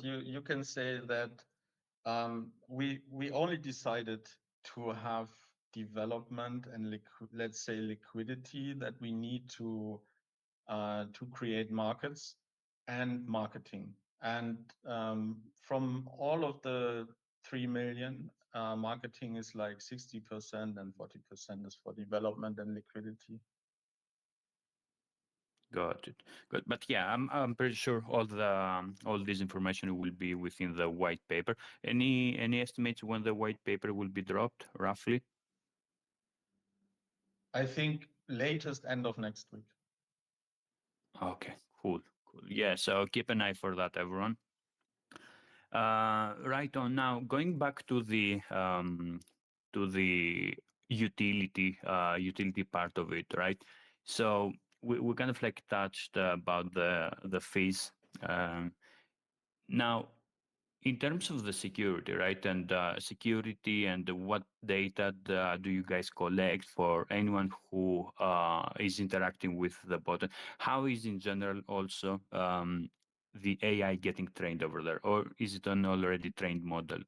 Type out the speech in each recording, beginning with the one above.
you can say that we only decided to have development and let's say liquidity that we need to create markets and marketing. And from all of the 3 million, marketing is like 60% and 40% is for development and liquidity. Got it. Good. But yeah, I'm pretty sure all this information will be within the white paper. Any estimates when the white paper will be dropped, roughly? I think latest end of next week. Okay, cool. Yeah, so keep an eye for that, everyone. Right on. Now, going back to the utility part of it, right? So we kind of like touched about the fees. Now, in terms of the security, right, and security and what data do you guys collect for anyone who is interacting with the bot? How is in general also the AI getting trained over there, or is it an already trained model?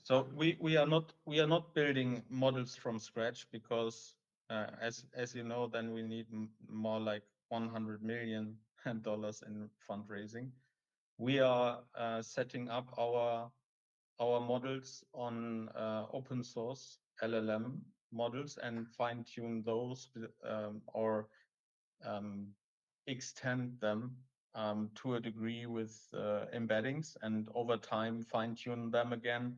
So we are not building models from scratch because as you know, then we need more like $100 million in fundraising. We are setting up our models on open source LLM models and fine tune those or extend them to a degree with embeddings, and over time fine tune them again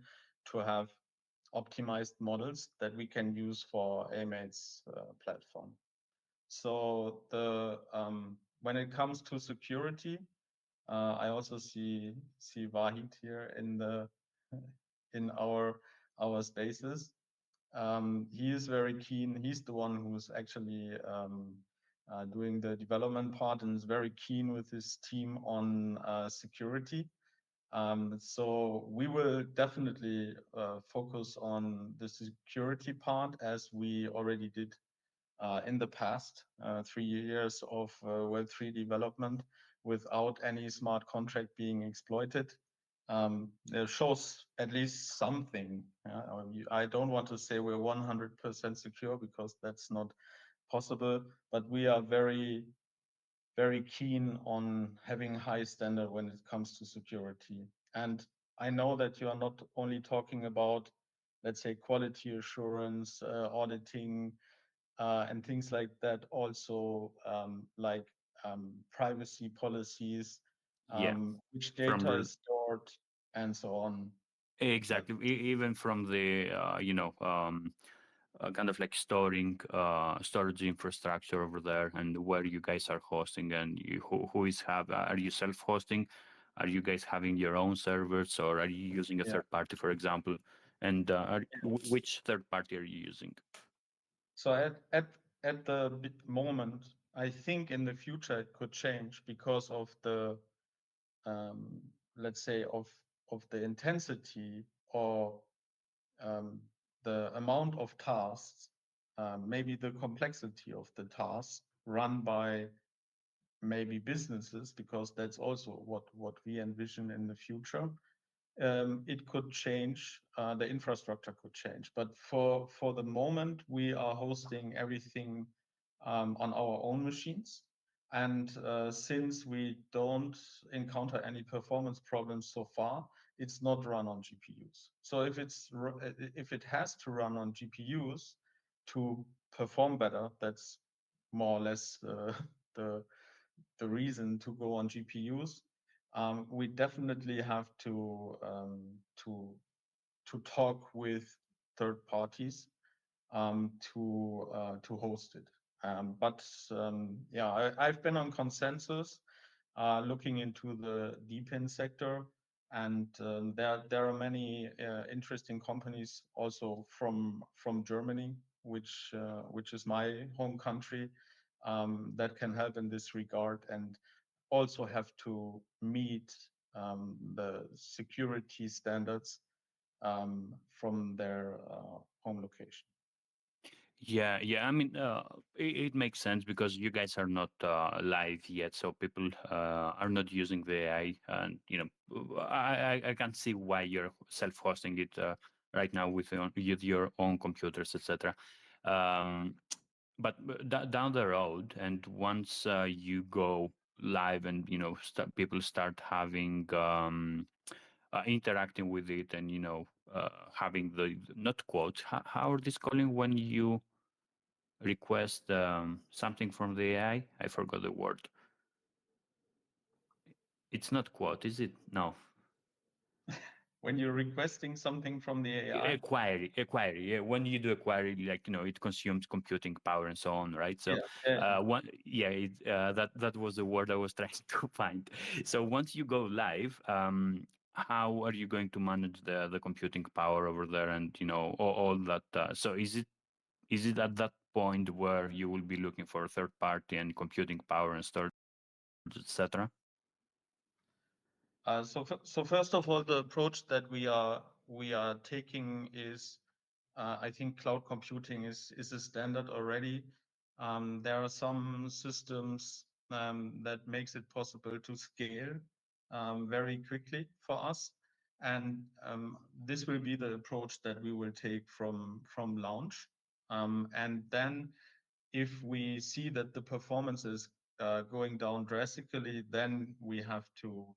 to have optimized models that we can use for Amates platform. So the when it comes to security, I also see Wahid here in our spaces. He is very keen. He's the one who's actually doing the development part and is very keen with his team on security. So we will definitely focus on the security part as we already did in the past 3 years of Web3 development without any smart contract being exploited. It shows at least something. I don't want to say we're 100% secure because that's not possible, but we are very, very keen on having high standard when it comes to security. And I know that you are not only talking about, let's say, quality assurance, auditing, and things like that. Also, like privacy policies, Yeah, which from data is stored, and so on. exactly. Even from the kind of like storing storage infrastructure over there, and where you guys are hosting, and who is are you self-hosting? Are you guys having your own servers, or are you using a Yeah. third party, for example? And which third party are you using? So at the moment, I think in the future it could change because of the let's say of the intensity or the amount of tasks, maybe the complexity of the tasks run by maybe businesses, because that's also what we envision in the future. It could change, the infrastructure could change. But for the moment, we are hosting everything on our own machines. And since we don't encounter any performance problems so far, it's not run on GPUs. So if it has to run on GPUs to perform better, that's more or less the reason to go on GPUs. We definitely have to talk with third parties to host it. Yeah, I've been on consensus looking into the DePIN sector, and there are many interesting companies also from Germany, which is my home country, that can help in this regard, and also have to meet the security standards from their home location. Yeah. I mean, it makes sense because you guys are not live yet, so people are not using the AI, and I can see why you're self-hosting it right now with your own computers, etc. Um, but down the road, and once you go live, and people start having interacting with it, and having the not quotes. How are these calling when you request something from the AI? I forgot the word. It's not quote, is it? No. When you're requesting something from the AI. A query. Yeah, when you do a query, like it consumes computing power and so on, right? So, Yeah, yeah. that was the word I was trying to find. So once you go live, how are you going to manage the computing power over there, and all that? So is it at that point where you will be looking for a third party and computing power and storage, etc.? So first of all, the approach that we are taking is, I think cloud computing is a standard already. There are some systems that makes it possible to scale very quickly for us, and this will be the approach that we will take from launch. And then, if we see that the performance is going down drastically, then we have to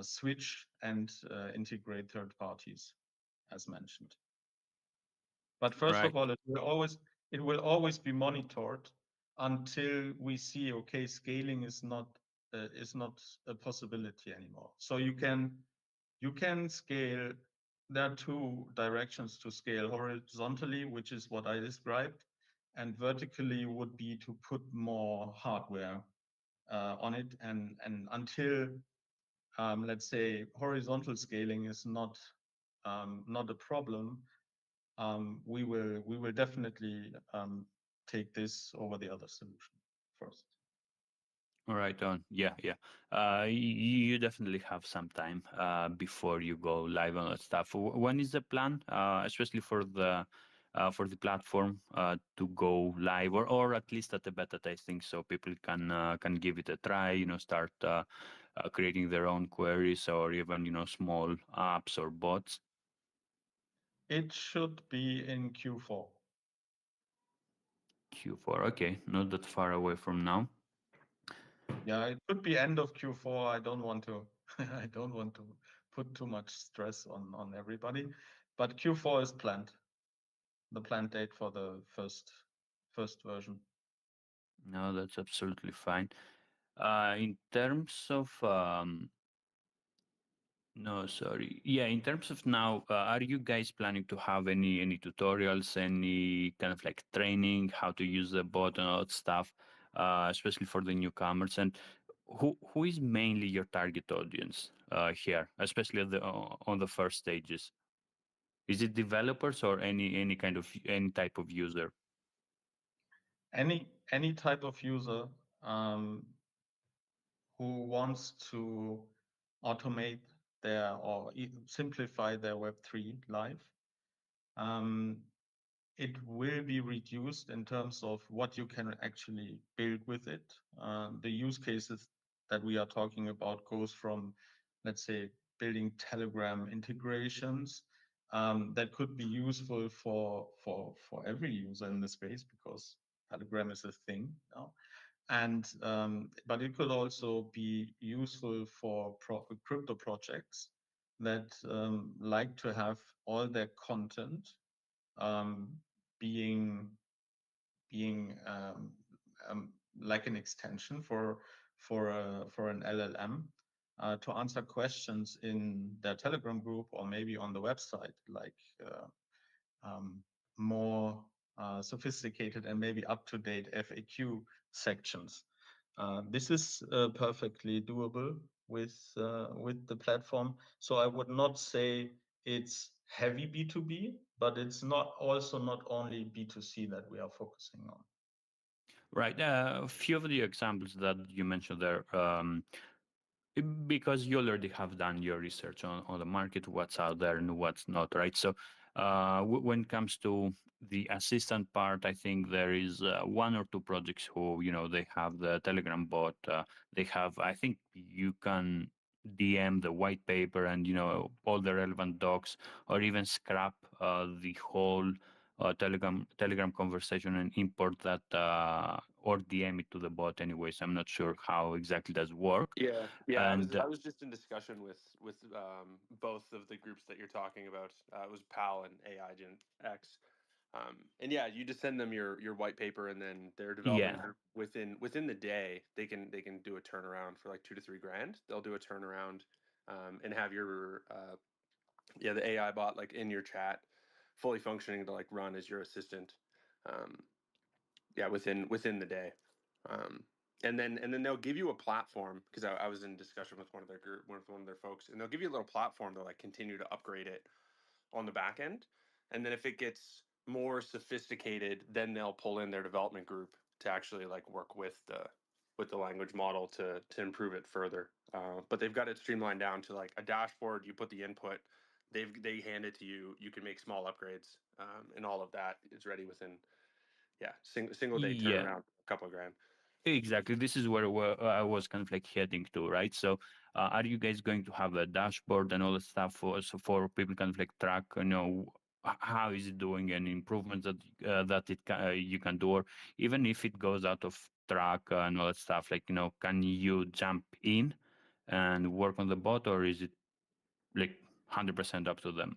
switch and integrate third parties, as mentioned. But first of Right. all, it will always be monitored until we see, okay, scaling is not a possibility anymore. So you can scale. There are two directions to scale: horizontally, which is what I described, and vertically would be to put more hardware on it. And until, let's say, horizontal scaling is not a problem, we will definitely take this over the other solution first. Right on. Yeah. You definitely have some time before you go live on that stuff. When is the plan, especially for the platform to go live, or at least at the beta testing, so people can give it a try. Start creating their own queries, or even small apps or bots. It should be in Q4. Q4. Okay, not that far away from now. Yeah, it could be end of Q4. I don't want to I don't want to put too much stress on everybody, but Q4 is planned, the planned date for the first version. No, that's absolutely fine. In terms of no, sorry. Yeah, in terms of now, are you guys planning to have any tutorials, any kind of like training, how to use the bot and all that stuff, especially for the newcomers? And who is mainly your target audience here, especially on the first stages? Is it developers or any type of user? Any type of user um, who wants to automate their or simplify their Web3 life. Um, it will be reduced in terms of what you can actually build with it. The use cases that we are talking about goes from, let's say, building Telegram integrations that could be useful for every user in the space, because Telegram is a thing now. And but it could also be useful for crypto projects that like to have all their content um, being being like an extension for an LLM to answer questions in their Telegram group, or maybe on the website, like um, more sophisticated and maybe up-to-date FAQ sections. This is perfectly doable with the platform. So I would not say it's heavy B2B, but it's not only B2C that we are focusing on. Right. A few of the examples that you mentioned there, because you already have done your research on the market, what's out there and what's not, right? So when it comes to the assistant part, I think there is one or two projects who, they have the Telegram bot. They have, I think you can DM the white paper and, all the relevant docs, or even scrap the whole Telegram conversation and import that, or DM it to the bot. Anyways, I'm not sure how exactly does work. Yeah. And I was just in discussion with both of the groups that you're talking about. It was PAL and AI Gen X. And yeah, you just send them your white paper, and then their development yeah, group within the day they can do a turnaround for like 2 to 3 grand. They'll do a turnaround, and have your the AI bot like in your chat, fully functioning to like run as your assistant. Um, within the day. Um, and then they'll give you a platform, because I was in discussion with one of their group, one of their folks, and they'll give you a little platform to like continue to upgrade it on the back end. And then if it gets more sophisticated, then they'll pull in their development group to actually like work with the language model to improve it further. But they've got it streamlined down to like a dashboard. You put the input, they hand it to you. You can make small upgrades, and all of that is ready within single day yeah. turnaround, a couple of grand. Exactly. This is where I was kind of like heading to, right? So, are you guys going to have a dashboard and all the stuff for people kind of like track, how is it doing and improvements that you can do, or even if it goes out of track and all that stuff, like can you jump in and work on the bot, or is it like 100% up to them?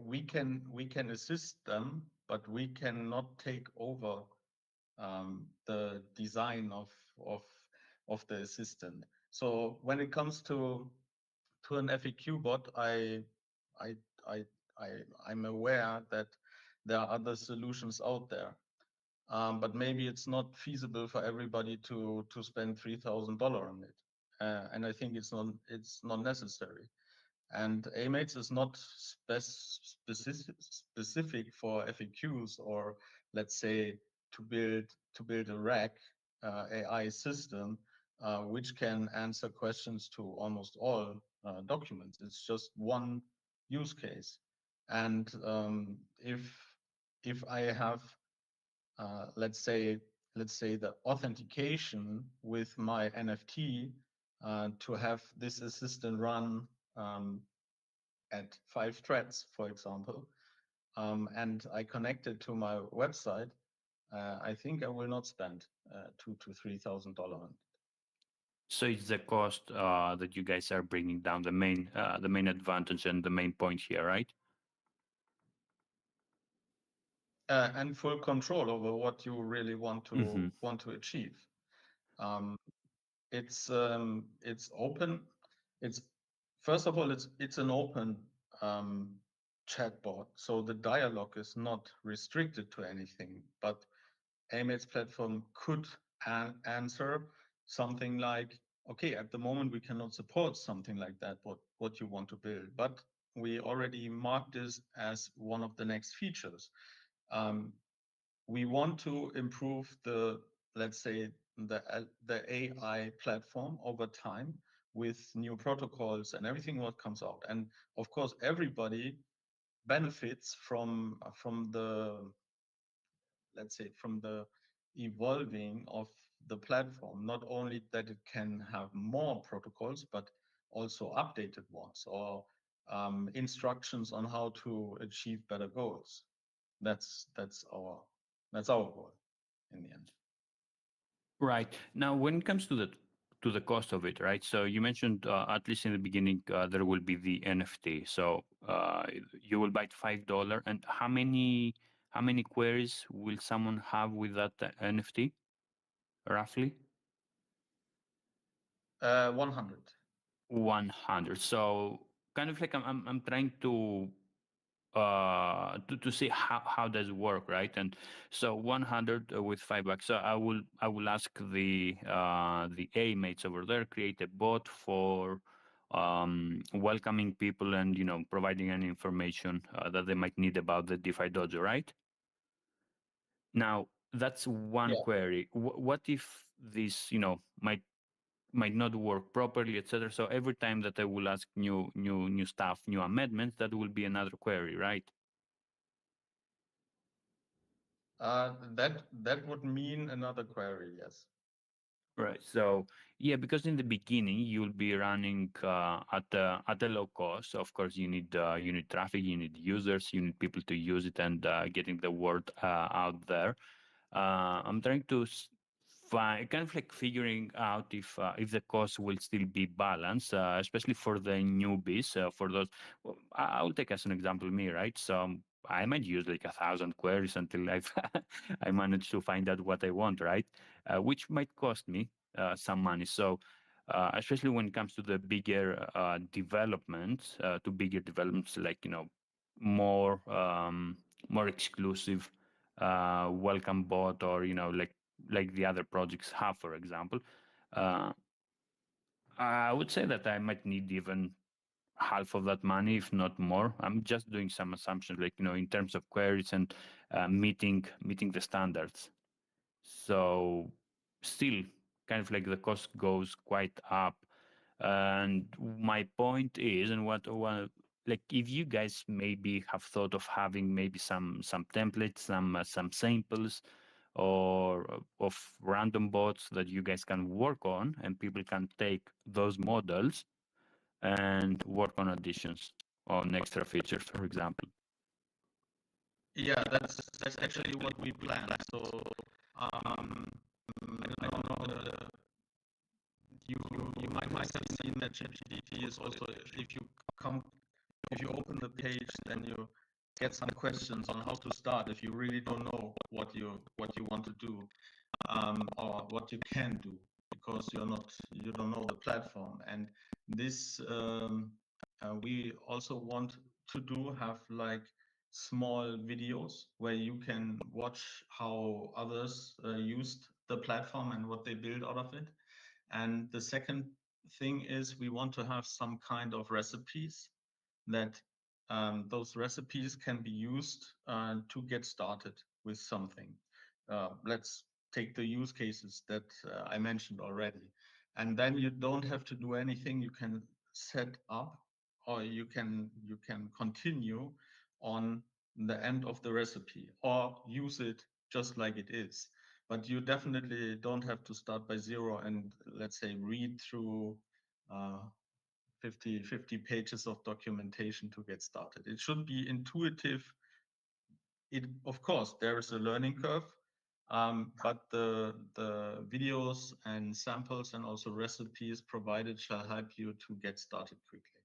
We can assist them, but we cannot take over the design of the assistant. So when it comes to an FAQ bot, I I I'm aware that there are other solutions out there, but maybe it's not feasible for everybody to spend $3,000 on it, and I think it's not necessary. And Amates is not specific for FAQs, or let's say to build a RAG AI system which can answer questions to almost all documents. It's just one use case. And if I have let's say the authentication with my NFT to have this assistant run at 5 threads, for example, and I connect it to my website, I think I will not spend $2,000 to $3,000 on it. So it's the cost that you guys are bringing down, the main advantage and the main point here, right? And full control over what you really want to achieve. It's open. It's first of all, it's an open chatbot, so the dialogue is not restricted to anything. But Amate's platform could answer something like, okay, at the moment we cannot support something like that, what you want to build, but we already marked this as one of the next features. We want to improve let's say, the AI platform over time with new protocols and everything what comes out. And of course, everybody benefits from the, let's say, from the evolving of the platform. Not only that it can have more protocols, but also updated ones, or instructions on how to achieve better goals. That's our goal in the end. Right. Now, when it comes to the cost of it, right? So you mentioned at least in the beginning there will be the NFT. So you will buy it $5, and how many queries will someone have with that NFT, roughly? 100. 100. So kind of like I'm trying to see how does it work, right? And so 100 with $5. So I will ask the A mates over there, create a bot for welcoming people and providing any information that they might need about the DeFi Dojo, right? Now that's one Yeah. query. What if this might might not work properly, etc. So every time that I will ask new stuff, new amendments, that will be another query, right? That would mean another query, yes. Right. So yeah, because in the beginning you'll be running at a low cost. Of course, you need traffic, you need users, you need people to use it, and getting the word out there. I'm trying to find kind of like figuring out if the cost will still be balanced, especially for the newbies. For those, well, I will take as an example me, right? So I might use like 1,000 queries until I manage to find out what I want, right? Which might cost me some money. So especially when it comes to the bigger developments, like more exclusive welcome bot, or like the other projects have, for example. I would say that I might need even half of that money, if not more. I'm just doing some assumptions, like in terms of queries and meeting the standards. So still, kind of like the cost goes quite up. And my point is, and what like if you guys maybe have thought of having maybe some templates, some samples, or of random bots that you guys can work on, and people can take those models and work on additions on extra features, for example. Yeah, that's actually what we plan. So I don't know, you might have seen that ChatGPT is also, if you open the page, then you get some questions on how to start if you really don't know what you want to do, or what you can do, because you don't know the platform. And this we also want to have like small videos where you can watch how others used the platform and what they build out of it. And the second thing is we want to have some kind of recipes that those recipes can be used to get started with something. Let's take the use cases that I mentioned already. And then you don't have to do anything. You can set up, or you can continue on the end of the recipe, or use it just like it is. But you definitely don't have to start by zero and, let's say, read through 50 pages of documentation to get started. It should be intuitive. Of course, there is a learning curve, but the videos and samples and also recipes provided shall help you to get started quickly.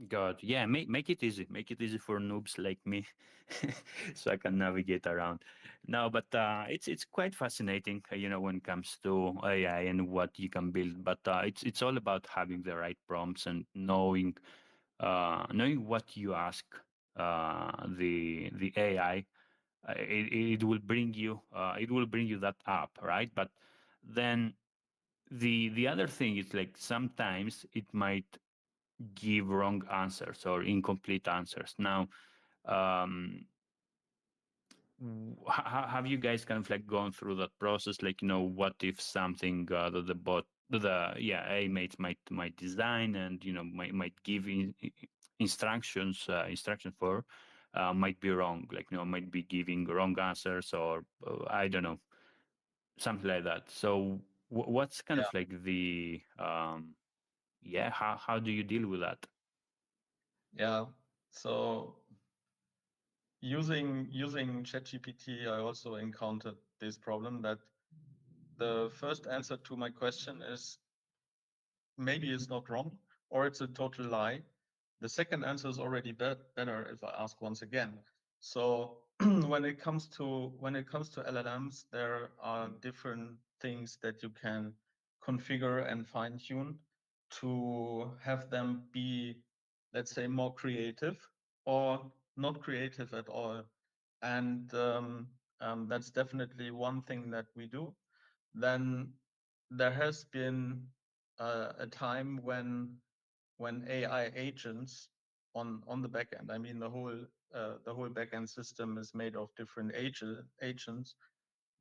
God, yeah, make it easy. Make it easy for noobs like me, so I can navigate around. No, but it's quite fascinating, when it comes to AI and what you can build. But it's all about having the right prompts and knowing what you ask the AI. It will bring you that up, right? But then the other thing is, like, sometimes it might give wrong answers or incomplete answers. Now, have you guys kind of like gone through that process? Like, what if something that the bot, Amates might design and might give instructions for might be wrong, like might be giving wrong answers, or I don't know, something like that. So what's kind of like the how do you deal with that? Yeah. So using ChatGPT, I also encountered this problem that the first answer to my question is maybe it's not wrong, or it's a total lie. The second answer is already better if I ask once again. So when it comes to LLMs, there are different things that you can configure and fine tune to have them be, let's say, more creative or not creative at all. And that's definitely one thing that we do. Then there has been a time when AI agents on the back end, I mean the whole backend system is made of different agents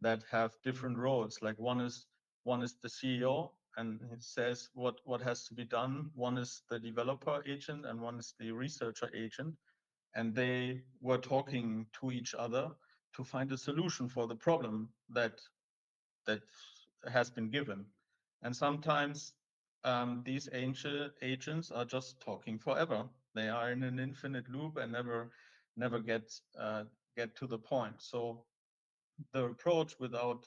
that have different roles. Like one is the CEO, and it says what has to be done. One is the developer agent and one is the researcher agent, and they were talking to each other to find a solution for the problem that has been given. And sometimes these agents are just talking forever. They are in an infinite loop and never get to the point. So the approach without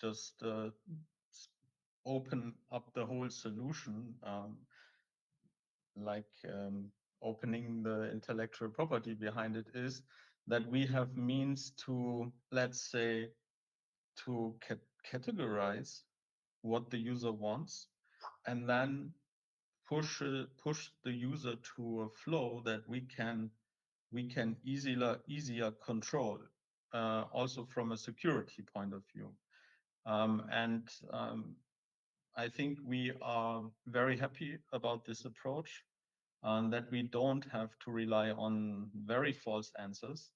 just open up the whole solution, like opening the intellectual property behind it, is that we have means to, let's say, to categorize what the user wants, and then push the user to a flow that we can easier control, also from a security point of view. And I think we are very happy about this approach, that we don't have to rely on very false answers.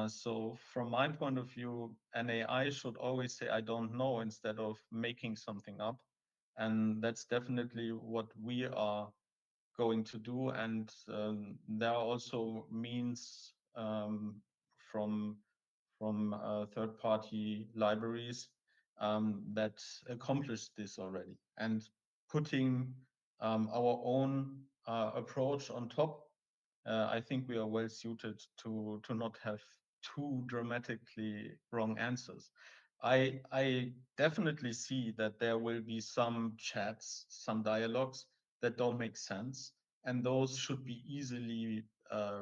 So from my point of view, an AI should always say, I don't know, instead of making something up. And that's definitely what we are going to do. And there are also means from third-party libraries that accomplish this already. And putting our own approach on top, I think we are well suited to not have too dramatically wrong answers. I definitely see that there will be some chats, some dialogues that don't make sense, and those should be easily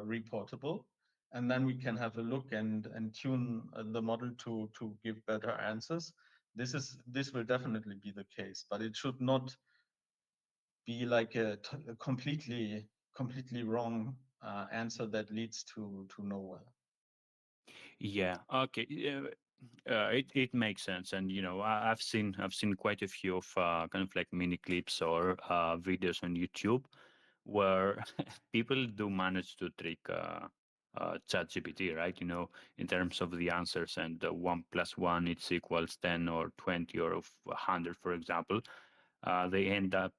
reportable. And then we can have a look and tune the model to give better answers. This will definitely be the case, but it should not be like a completely wrong answer that leads to nowhere. Yeah. Okay. It makes sense, and I've seen quite a few of kind of like mini clips or videos on YouTube where people do manage to trick ChatGPT, right? In terms of the answers, and 1 + 1 it's equals 10 or 20 or 100, for example. They end up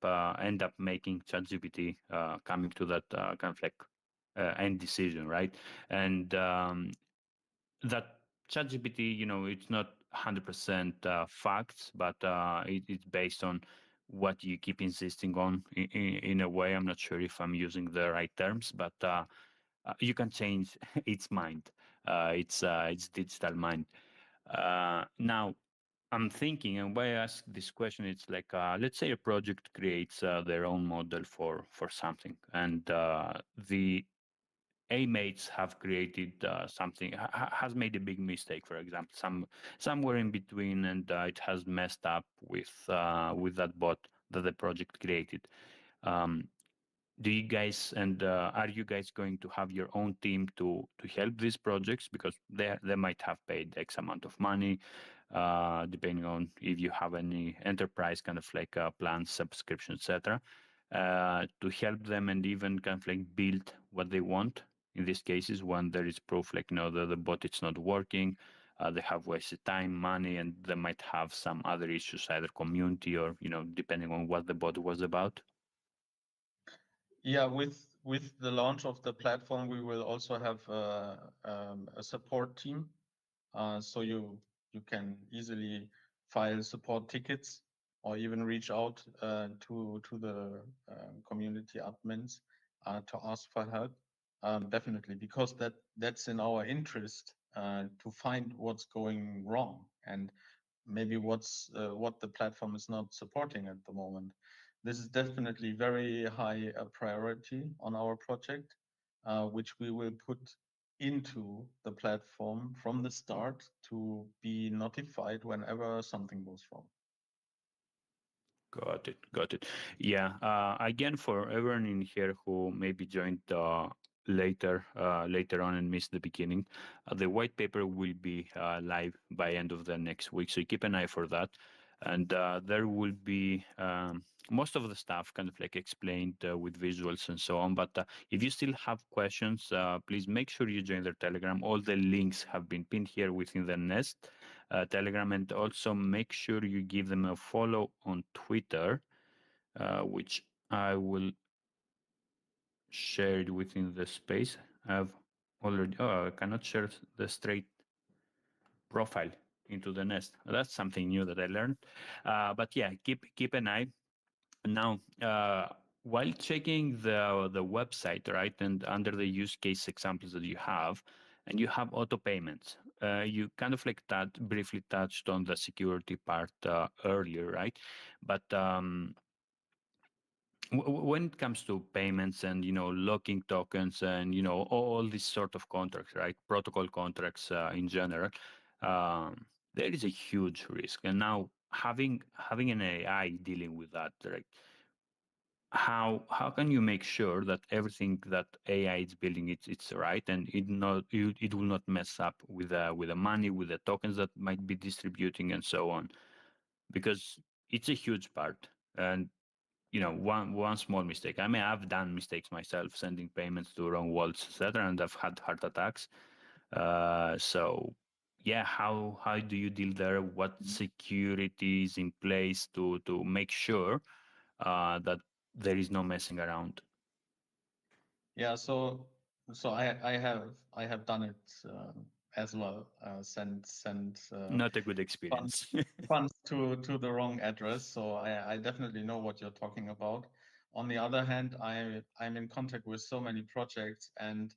making ChatGPT coming to that kind of like end decision, right? And that ChatGPT, it's not 100% facts, but it's based on what you keep insisting on. In a way, I'm not sure if I'm using the right terms, but you can change its mind, its digital mind. Now, I'm thinking, and why I ask this question, it's like, let's say a project creates their own model for something, and the Amates have created something, has made a big mistake, for example, somewhere in between, and it has messed up with that bot that the project created. Um, do you guys, and are you guys going to have your own team to help these projects, because they might have paid X amount of money, depending on if you have any enterprise kind of like plan, subscription, etc., to help them and even kind of like build what they want in these cases when there is proof like the bot it's not working, they have wasted time, money, and they might have some other issues, either community or depending on what the bot was about. Yeah, with the launch of the platform, we will also have a support team, so you can easily file support tickets or even reach out to the community admins to ask for help. Definitely, because that's in our interest to find what's going wrong and maybe what the platform is not supporting at the moment. This is definitely very high priority on our project, which we will put into the platform from the start to be notified whenever something goes wrong. Got it. Yeah. Again, for everyone in here who maybe joined later on and missed the beginning, the white paper will be live by end of the next week. So keep an eye for that. and there will be most of the stuff kind of like explained with visuals and so on. But if you still have questions, please make sure you join their Telegram. All the links have been pinned here within the Nest Telegram, and also make sure you give them a follow on Twitter, which I will share it within the space. I've already, I cannot share the straight profile into the Nest. That's something new that I learned. But yeah, keep an eye. Now, while checking the website, right, and under the use case examples that you have, and you have auto payments, you kind of like that briefly touched on the security part earlier, right? But when it comes to payments and locking tokens and all these sort of contracts, right, protocol contracts in general, there is a huge risk. And now having an AI dealing with that, right, how can you make sure that everything that AI is building it's right, and it will not mess up with the money, with the tokens that might be distributing and so on, because it's a huge part. And one small mistake. I mean, I've done mistakes myself, sending payments to wrong wallets, etc., and I've had heart attacks. So, yeah, how do you deal there? What security is in place to make sure that there is no messing around? Yeah, so I have done it as well. Send Not a good experience. funds to the wrong address. So I definitely know what you're talking about. On the other hand, I'm in contact with so many projects, and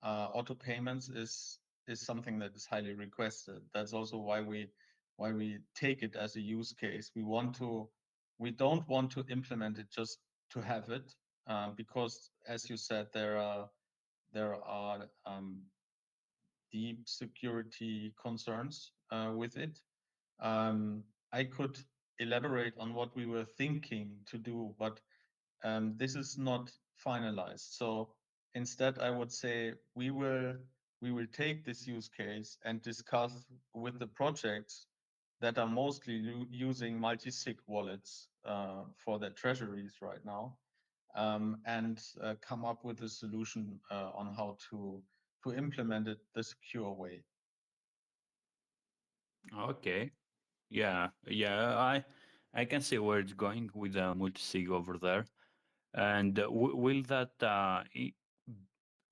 auto payments is something that is highly requested. That's also why we take it as a use case. We don't want to implement it just to have it, because as you said, there are deep security concerns with it. I could elaborate on what we were thinking to do, but this is not finalized. So instead, I would say we will take this use case and discuss with the projects that are mostly using multi-sig wallets for their treasuries right now, and come up with a solution on how to implement it the secure way. Okay. Yeah. I can see where it's going with multi-sig over there. And will that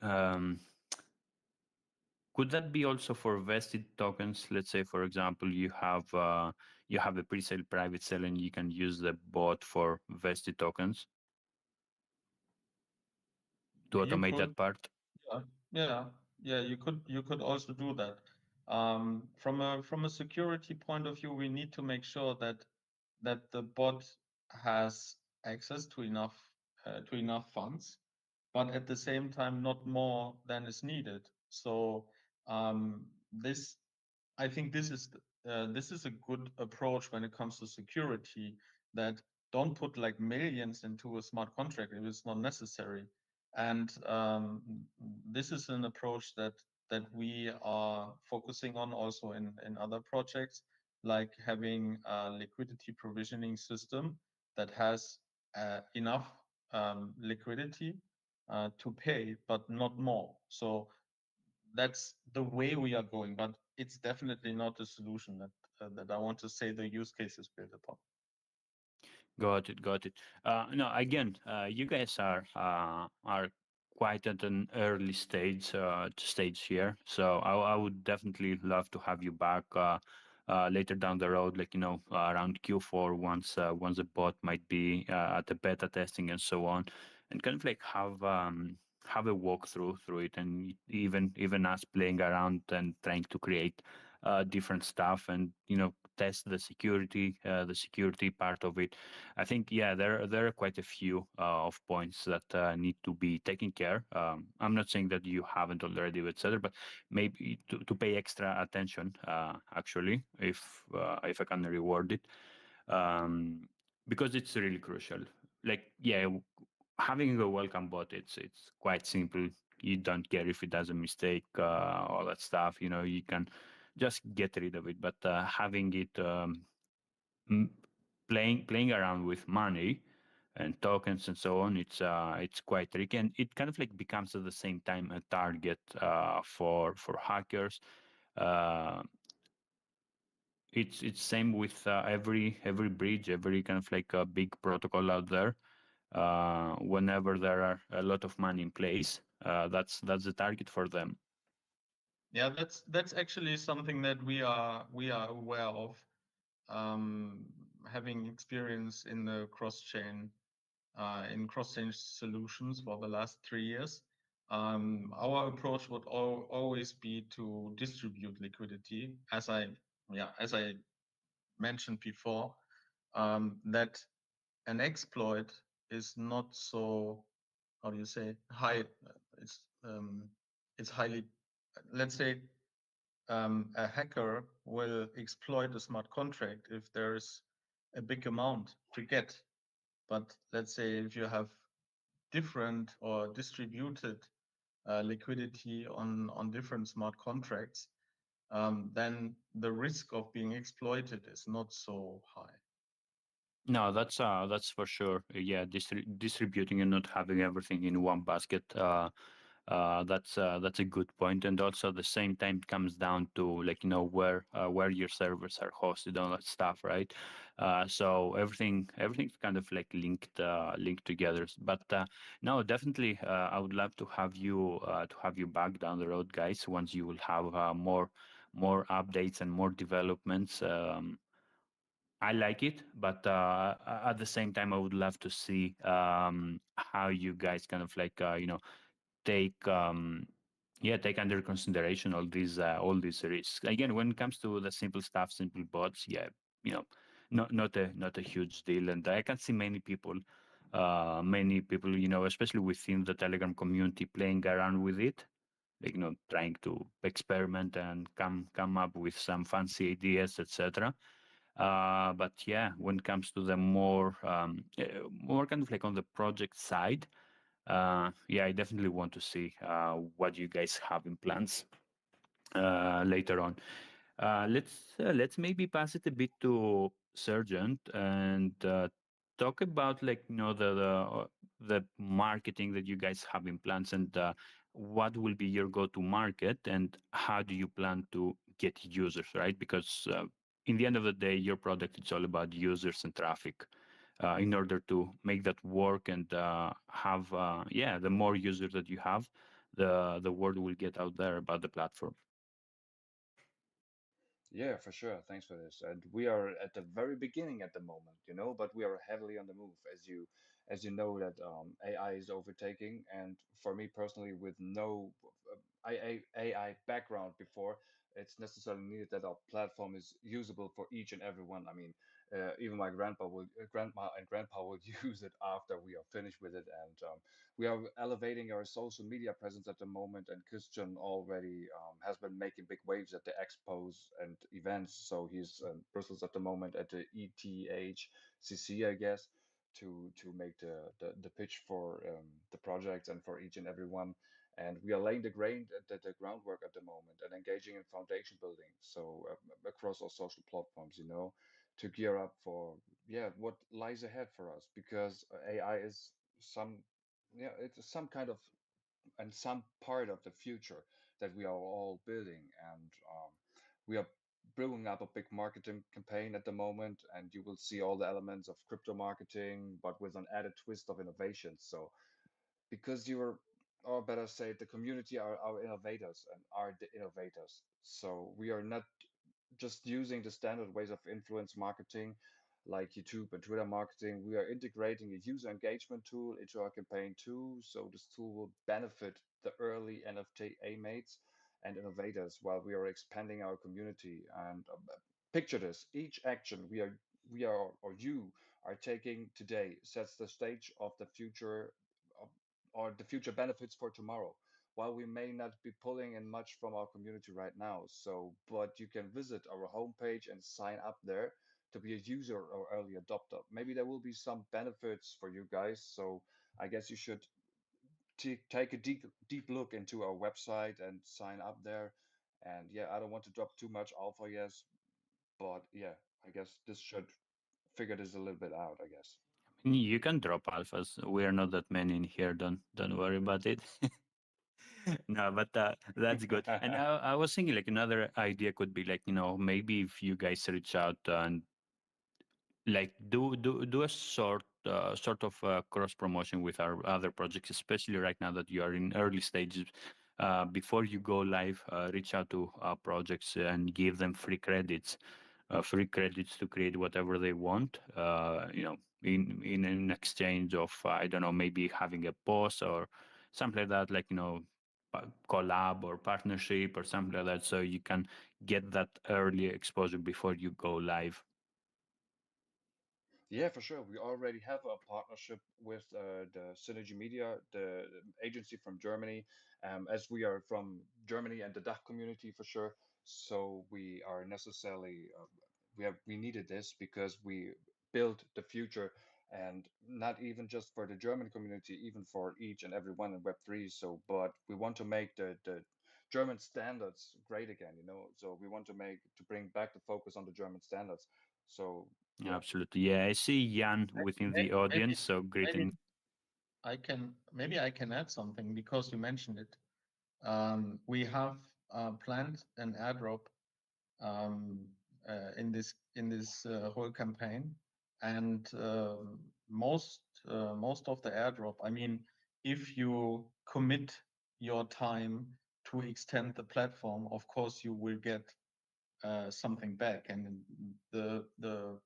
um, could that be also for vested tokens? Let's say, for example, you have a pre-sale, private sale, and you can use the bot for vested tokens to You automate could, that part. yeah, yeah, yeah. You could also do that. From a security point of view, we need to make sure that the bot has access to enough funds, but at the same time, not more than is needed. So this I think this is a good approach when it comes to security. That don't put like millions into a smart contract if it's not necessary. And this is an approach that we are focusing on also in other projects, like having a liquidity provisioning system that has enough liquidity to pay, but not more. So that's the way we are going, but it's definitely not a solution that I want to say the use case is built upon. Got it. No, again, you guys are quite at an early stage here, so I would definitely love to have you back later down the road, like around Q4, once the bot might be at the beta testing and so on, and kind of like have a walkthrough through it, and even us playing around and trying to create different stuff, and test the security part of it. I think, yeah, there are quite a few of points that need to be taken care. I'm not saying that you haven't already, etc., but maybe to pay extra attention, actually, if I can reward it, because it's really crucial. Like, yeah, having a welcome bot, it's quite simple. You don't care if it does a mistake, all that stuff. You can just get rid of it. But having it mm, playing around with money and tokens and so on, it's quite tricky, and it kind of like becomes at the same time a target for hackers. Uh, it's same with every bridge, every kind of like a big protocol out there. Whenever there are a lot of money in place, that's the target for them. Yeah, that's actually something that we are aware of, having experience in the cross-chain solutions for the last 3 years. Our approach would always be to distribute liquidity, as I mentioned before, that an exploit is not so, how do you say, high. It's highly, let's say, a hacker will exploit a smart contract if there's a big amount to get. But let's say if you have different or distributed liquidity on different smart contracts, then the risk of being exploited is not so high. No, that's for sure. Yeah, distributing and not having everything in one basket. That's a good point. And also at the same time, it comes down to like where your servers are hosted, all that stuff, right? So everything's kind of like linked together. But no, definitely, I would love to have you back down the road, guys. Once you will have more updates and more developments. I like it, but at the same time, I would love to see how you guys kind of like take take under consideration all these risks. Again, when it comes to the simple stuff, simple bots, you know, not a huge deal, and I can see many people, especially within the Telegram community, playing around with it, like trying to experiment and come up with some fancy ideas, etc. But yeah, when it comes to the more kind of like on the project side, I definitely want to see what you guys have in plans later on. Let's maybe pass it a bit to Sergeant and talk about like the marketing that you guys have in plans, and what will be your go-to market, and how do you plan to get users, right? Because in the end of the day, your product it's all about users and traffic. In order to make that work and have the more users that you have, the word will get out there about the platform. Yeah, for sure. Thanks for this. And we are at the very beginning at the moment, but we are heavily on the move, as you know that AI is overtaking. And for me personally, with no AI background before, it's necessarily needed that our platform is usable for each and every one. I mean, even my grandma and grandpa will use it after we are finished with it. And we are elevating our social media presence at the moment, and Christian already has been making big waves at the expos and events. So he's in Brussels at the moment at the ETHCC, I guess, to make the pitch for the projects and for each and every one. And we are laying the groundwork at the moment and engaging in foundation building. So across all social platforms, to gear up for what lies ahead for us, because AI is it's some kind of and some part of the future that we are all building. And we are brewing up a big marketing campaign at the moment, and you will see all the elements of crypto marketing, but with an added twist of innovation. So because or better say, the community are our innovators and are the innovators. So we are not just using the standard ways of influence marketing like YouTube and Twitter marketing. We are integrating a user engagement tool into our campaign too. So this tool will benefit the early NFT mates and innovators while we are expanding our community. And picture this: each action or you are taking today sets the stage of the future of, or the future benefits for tomorrow. While we may not be pulling in much from our community right now, but you can visit our homepage and sign up there to be a user or early adopter. Maybe there will be some benefits for you guys. So I guess you should take a deep look into our website and sign up there. And I don't want to drop too much alpha, yes, but I guess this should figure this a little bit out, I guess. You can drop alphas. We're not that many in here. Don't worry about it. No, but that's good. And I was thinking like another idea could be like, maybe if you guys reach out and like do a sort of cross promotion with our other projects, especially right now that you are in early stages. Before you go live, reach out to projects and give them free credits to create whatever they want. In an exchange of I don't know, maybe having a post or something like that, like collab or partnership or something like that, so you can get that early exposure before you go live. Yeah, for sure. We already have a partnership with the Synergy Media, the agency from Germany, as we are from Germany and the DACH community for sure. So we are necessarily we needed this because we built the future, and not even just for the German community, even for each and every one in Web3. So, but we want to make the German standards great again, you know. So we want to bring back the focus on the German standards. So yeah. Absolutely. Yeah, I see Jan within the audience, so maybe greeting. maybe I can add something because you mentioned it. We have planned an airdrop um, in this whole campaign, and most of the airdrop. I mean, if you commit your time to extend the platform, of course you will get something back. And the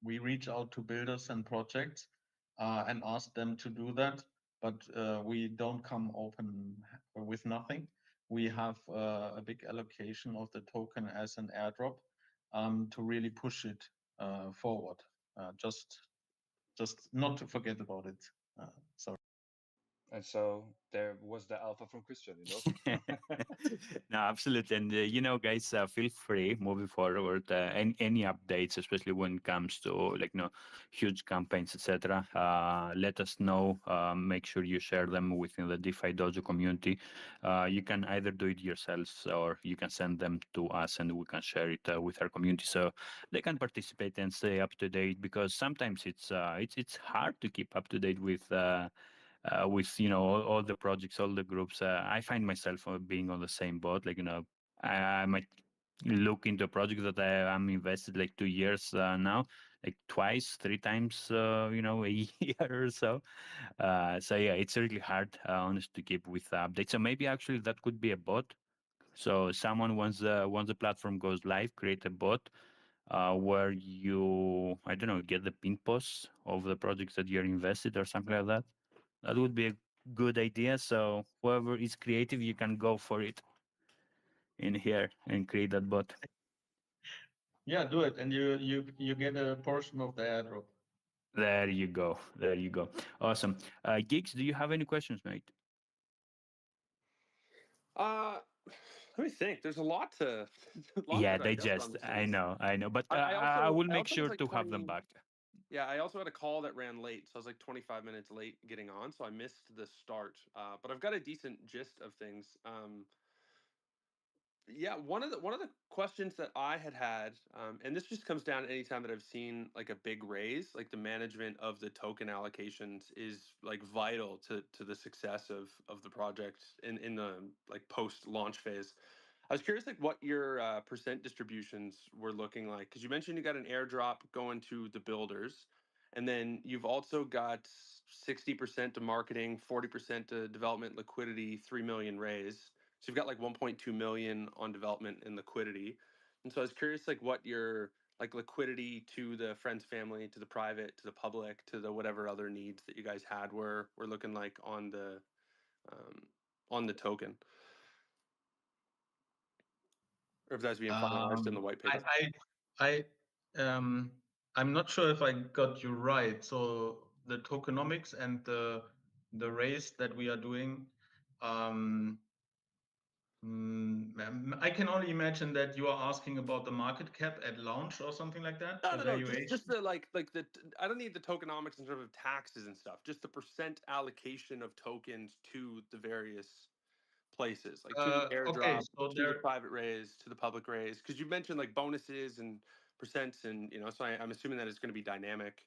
we reach out to builders and projects and ask them to do that, but we don't come open with nothing. We have a big allocation of the token as an airdrop to really push it forward. Just not to forget about it. Sorry. And so there was the alpha from Christian, you know. No, absolutely. And guys, feel free moving forward. Any updates, especially when it comes to like huge campaigns, etc. Let us know. Make sure you share them within the DeFi Dojo community. You can either do it yourselves or you can send them to us, and we can share it with our community so they can participate and stay up to date. Because sometimes it's hard to keep up to date with all the projects, all the groups. I find myself being on the same boat. Like I might look into a project that I'm invested like 2 years now, like twice, three times, a year or so. So yeah, it's really hard, honest, to keep with updates. So maybe actually that could be a bot. So someone once the platform goes live, create a bot where you, I don't know, get the pin posts of the projects that you're invested or something like that. That would be a good idea. So whoever is creative, you can go for it in here and create that bot. Yeah, do it, and you get a portion of the airdrop. There you go. There you go. Awesome. Geeks, do you have any questions, mate? Let me think. There's a lot to Yeah, to digest on digest. this I news. know, but I I will make also was sure like to have them 20. back. Yeah, I also had a call that ran late, so I was like 25 minutes late getting on, so I missed the start. But I've got a decent gist of things. Yeah, one of the questions that I had, and this just comes down anytime that I've seen like a big raise, like the management of the token allocations is like vital to the success of the project in the like post launch phase. I was curious, like, what your percent distributions were looking like, because you mentioned you got an airdrop going to the builders, and then you've also got 60% to marketing, 40% to development, liquidity, 3 million raise. So you've got like 1.2 million on development and liquidity. And so I was curious, like, what your like liquidity to the friends, family, to the private, to the public, to the whatever other needs that you guys had were looking like on the token, or if that's being finalized in the white paper. I I'm not sure if I got you right. So the tokenomics and the raise that we are doing, um, I can only imagine that you are asking about the market cap at launch or something like that, No, the no, no. Just valuation. the like the. I don't need the tokenomics in terms of taxes and stuff. Just the percent allocation of tokens to the various places, like to the Okay, airdrop, so to the there. private raise, to the public raise. Because you mentioned like bonuses and percents, and so I'm assuming that it's going to be dynamic.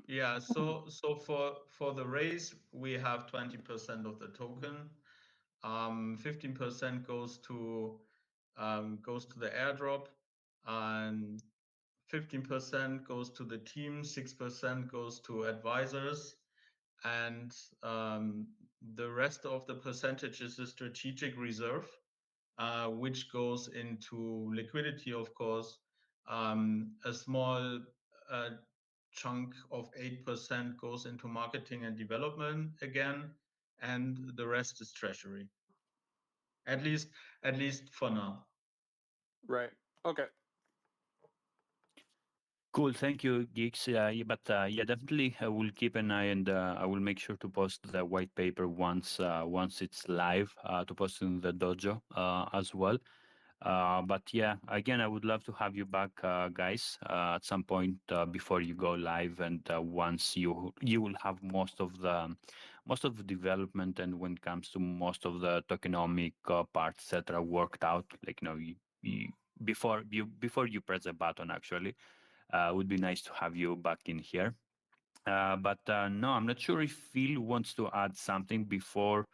Yeah, so for the raise, we have 20% of the token. 15% goes to the airdrop, and 15% goes to the team, 6% goes to advisors, and the rest of the percentage is a strategic reserve, which goes into liquidity, of course. A small chunk of 8% goes into marketing and development again, and the rest is treasury. At least for now. Right. Okay. Cool, thank you, Geeks. Yeah, definitely, I will keep an eye, and I will make sure to post the white paper once it's live, to post in the dojo as well. But yeah, again, I would love to have you back, guys, at some point before you go live, and once you will have most of the development, and when it comes to most of the tokenomic parts, etc., worked out, like before you press the button, actually. Would be nice to have you back in here. But no, I'm not sure if Phil wants to add something before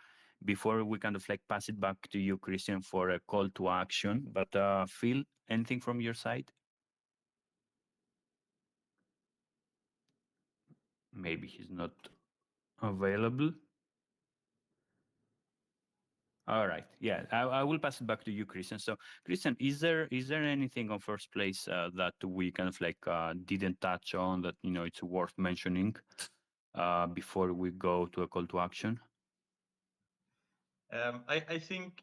we kind of like pass it back to you, Christian, for a call to action. But Phil, anything from your side? Maybe he's not available. All right. Yeah, I will pass it back to you, Christian. So, Christian, is there anything on first place that we kind of like didn't touch on that it's worth mentioning before we go to a call to action? I think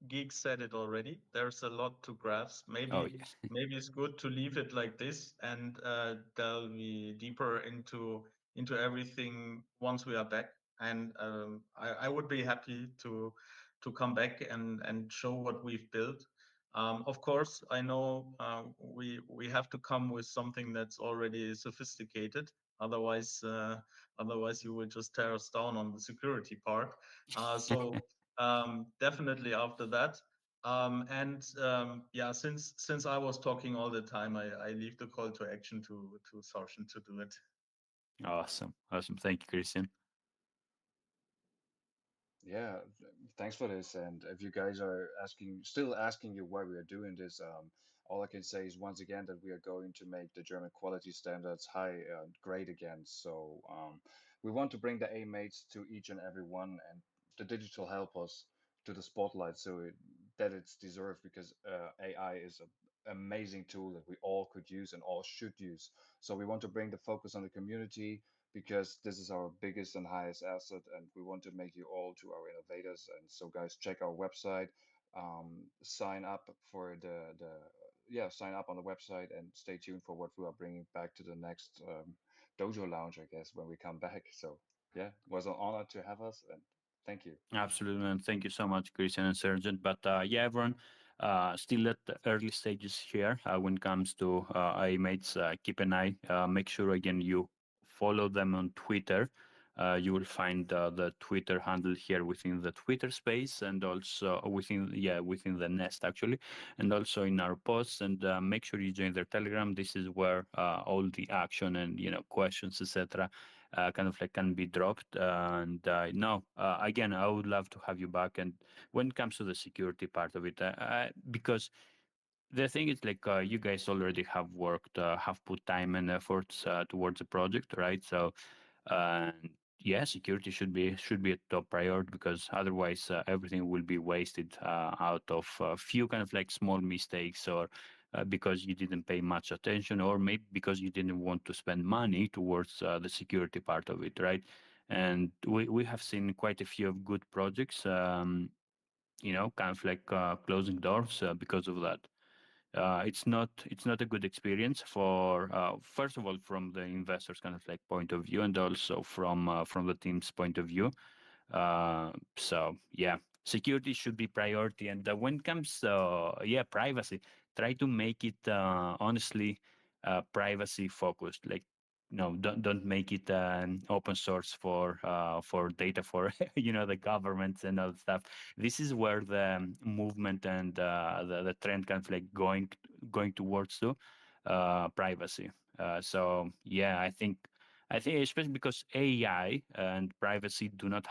Geek said it already. There's a lot to grasp. Maybe it's good to leave it like this and delve deeper into everything once we are back. And I would be happy to come back and show what we've built. Of course, I know we have to come with something that's already sophisticated. Otherwise you will just tear us down on the security part. So definitely after that. Yeah, since I was talking all the time, I leave the call to action to Sargent to do it. Awesome. Thank you, Christian. Yeah, thanks for this. And if you guys are still asking you why we are doing this, all I can say is once again that we are going to make the German quality standards high, great again. So we want to bring the Amates to each and every one, and the digital helpers to the spotlight, so that it's deserved, because AI is an amazing tool that we all could use and all should use. So we want to bring the focus on the community, because this is our biggest and highest asset, and we want to make you all to our innovators. And so, guys, check our website, sign up for sign up on the website, and stay tuned for what we are bringing back to the next dojo lounge, I guess, when we come back. So yeah, it was an honor to have us, and thank you. Absolutely, and thank you so much, Christian and Sergeant. But yeah, everyone, still at the early stages here when it comes to Amates. Keep an eye. Make sure again you follow them on Twitter. You will find the Twitter handle here within the Twitter space, and also within the nest, actually, and also in our posts. And make sure you join their Telegram. This is where all the action and questions, etc., kind of like can be dropped. And no, again, I would love to have you back. And when it comes to the security part of it, because the thing is, like, you guys already have worked, have put time and efforts towards the project, right? So, yeah, security should be a top priority, because otherwise everything will be wasted out of a few kind of like small mistakes, or because you didn't pay much attention, or maybe because you didn't want to spend money towards the security part of it, right? And we have seen quite a few of good projects, kind of like closing doors because of that. It's not a good experience for first of all, from the investors kind of like point of view, and also from the team's point of view. So yeah, security should be priority. And when it comes privacy, try to make it honestly privacy focused. Like, don't make it open source for data for the governments and all that stuff. This is where the movement and the trend kind of like going towards to privacy. So yeah, I think especially because AI and privacy do not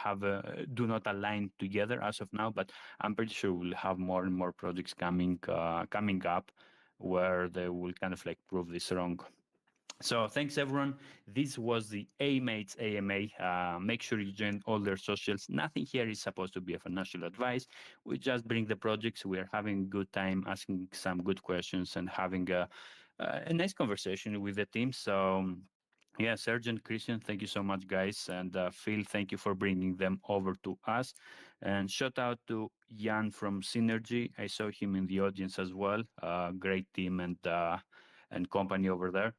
align together as of now, but I'm pretty sure we'll have more and more projects coming up where they will kind of like prove this wrong. So thanks everyone. This was the Amates AMA. Make sure you join all their socials. Nothing here is supposed to be a financial advice. We just bring the projects. We are having a good time, asking some good questions, and having a nice conversation with the team. So yeah, Sergeant, Christian, thank you so much, guys. And Phil, thank you for bringing them over to us. And shout out to Jan from Synergy. I saw him in the audience as well. Great team and company over there.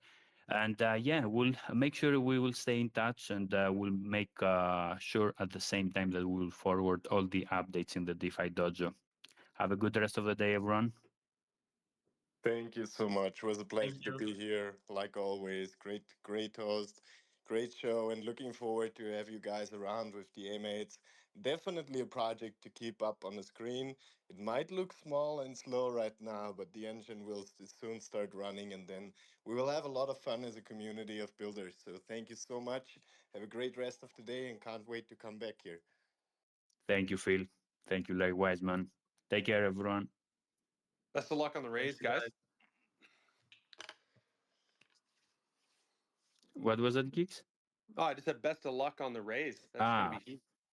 And yeah, we'll make sure we will stay in touch, and we'll make sure at the same time that we'll forward all the updates in the DeFi Dojo. Have a good rest of the day, everyone. Thank you so much. It was a pleasure Thank to you. be here, like always. Great host, great show, and looking forward to have you guys around with the A-Mates. Definitely a project to keep up on the screen. It might look small and slow right now, but the engine will soon start running, and then we will have a lot of fun as a community of builders. So thank you so much. Have a great rest of the day, and can't wait to come back here. Thank you, Phil. Thank you, likewise, man. Take care, everyone. Best of luck on the Thank raise, you, guys. guys. What was that, Geeks? Oh, I just said best of luck on the raise. That's going to be huge.